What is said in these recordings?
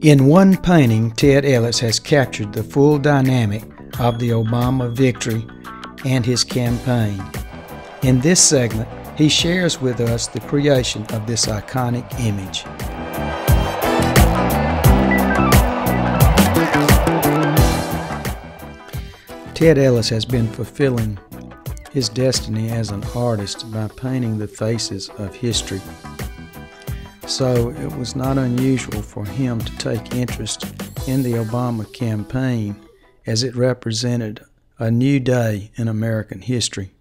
In one painting, Ted Ellis has captured the full dynamic of the Obama victory and his campaign. In this segment, he shares with us the creation of this iconic image. Ted Ellis has been fulfilling his destiny as an artist by painting the faces of history. So it was not unusual for him to take interest in the Obama campaign, as it represented a new day in American history.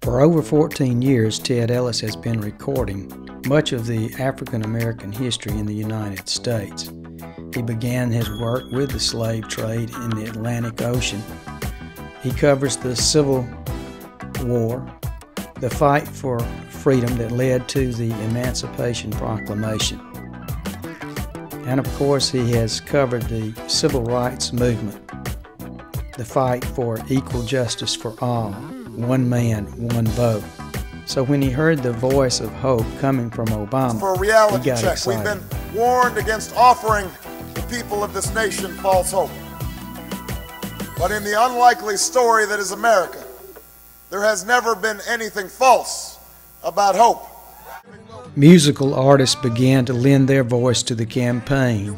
For over 14 years, Ted Ellis has been recording much of the African American history in the United States. He began his work with the slave trade in the Atlantic Ocean. He covers the Civil War, the fight for freedom that led to the Emancipation Proclamation. And of course, he has covered the Civil Rights Movement, the fight for equal justice for all, one man, one vote. So when he heard the voice of hope coming from Obama, for a reality he got check. excited. We've been warned against offering the people of this nation false hope. But in the unlikely story that is America, there has never been anything false about hope. Musical artists began to lend their voice to the campaign,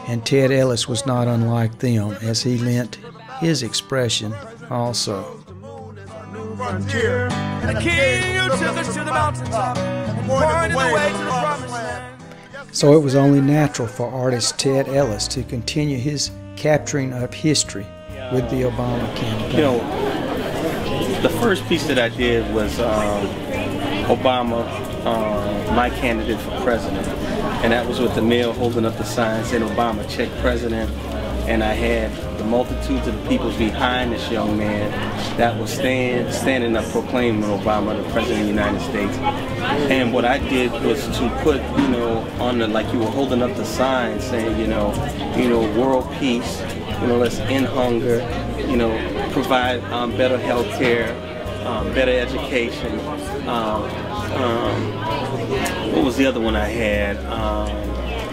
and Ted Ellis was not unlike them, as he lent his expression also. So it was only natural for artist Ted Ellis to continue his capturing of history with the Obama campaign. You know, the first piece that I did was Obama, my candidate for president, and that was with the male holding up the sign saying Obama, check president, and I had the multitudes of the people behind this young man that was standing up proclaiming Obama the president of the United States. And what I did was to put, you know, on the, like you were holding up the sign saying, you know, world peace, you know, let's end hunger, you know, provide better health care, better education. What was the other one I had?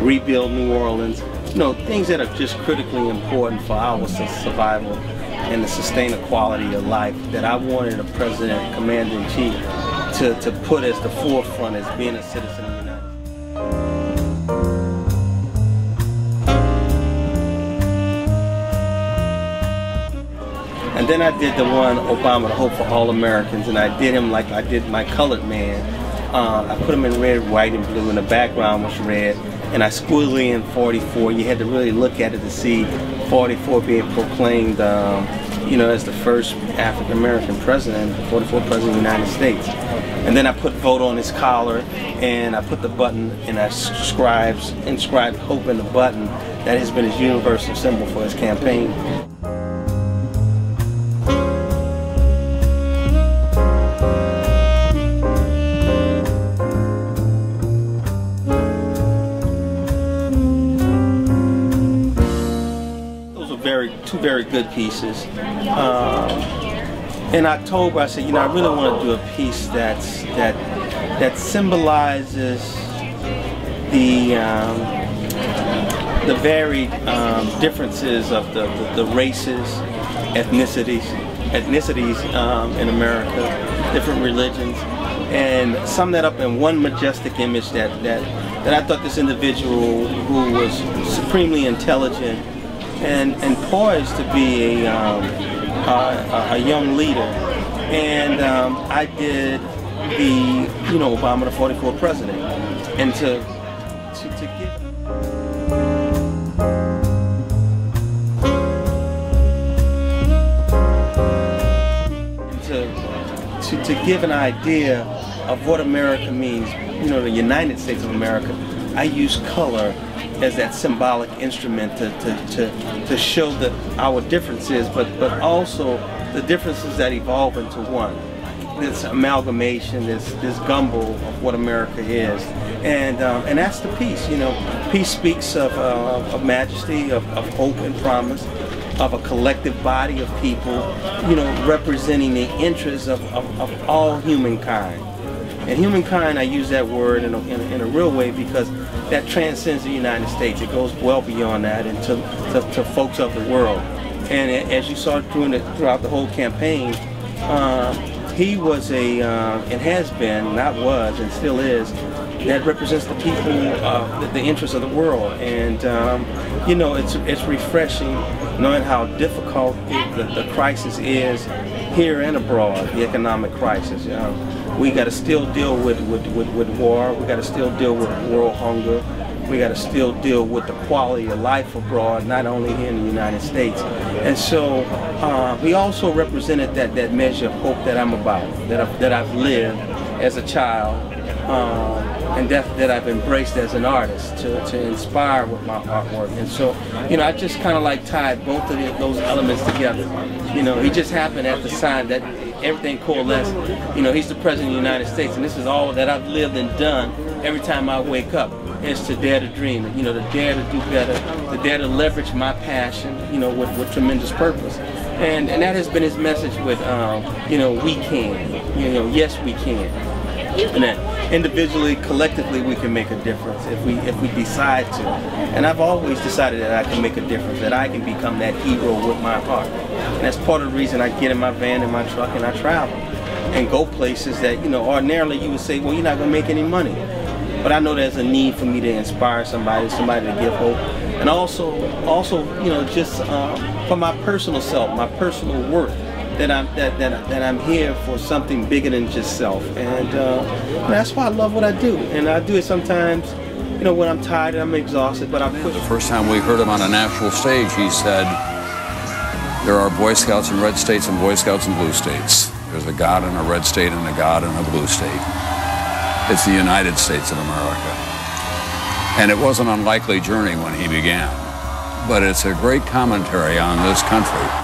Rebuild New Orleans. You know, things that are just critically important for our survival and to sustain the quality of life that I wanted a president, commander-in-chief, to put as the forefront as being a citizen of the United States. And then I did the one, Obama, the Hope for All Americans, and I did him like I did my colored man. I put him in red, white, and blue, and the background was red, and I squeezed in 44. You had to really look at it to see 44 being proclaimed, you know, as the first African American president, the 44th president of the United States. And then I put vote on his collar, and I put the button, and I inscribed hope in the button. That has been his universal symbol for his campaign. Two very good pieces. In October, I said, you know, I really want to do a piece that symbolizes the varied differences of the races, ethnicities in America, different religions, and sum that up in one majestic image that I thought this individual who was supremely intelligent and poised to be a young leader. And I did the, you know, Obama the 44th president, and to give an idea of what America means, you know, the United States of America. I use color as that symbolic instrument to show that our differences, but also the differences that evolve into one. This amalgamation, this gumbo of what America is, and that's the peace. You know, peace speaks of majesty, of hope and promise, of a collective body of people, you know, representing the interests of all humankind. And humankind, I use that word in a real way because that transcends the United States. It goes well beyond that and to folks of the world. And as you saw throughout the whole campaign, he was and has been, not was, and still is, that represents the people, the interests of the world. And you know, it's refreshing knowing how difficult the crisis is here and abroad, the economic crisis. We got to still deal with war. We got to still deal with world hunger. We got to still deal with the quality of life abroad, not only here in the United States. And so he also represented that measure of hope that I'm about, that I've lived as a child, and that I've embraced as an artist to inspire with my artwork. And so, you know, I just kind of like tied both of those elements together. You know, he just happened at the time that everything coalesced. You know, he's the President of the United States, and this is all that I've lived and done every time I wake up, is to dare to dream, you know, to dare to do better, to dare to leverage my passion, you know, with tremendous purpose. And that has been his message with, you know, we can, you know, yes we can. And that individually, collectively, we can make a difference if we decide to. And I've always decided that I can make a difference, that I can become that hero with my heart. And that's part of the reason I get in my van and my truck and I travel and go places that, you know, ordinarily you would say, well, you're not going to make any money. But I know there's a need for me to inspire somebody to give hope. And also, you know, just for my personal self, my personal worth, that I'm here for something bigger than just self. And that's why I love what I do. And I do it sometimes, you know, when I'm tired and I'm exhausted, but I push. The first time we heard him on a national stage, he said, there are Boy Scouts in red states and Boy Scouts in blue states. There's a God in a red state and a God in a blue state. It's the United States of America. And it was an unlikely journey when he began, but it's a great commentary on this country.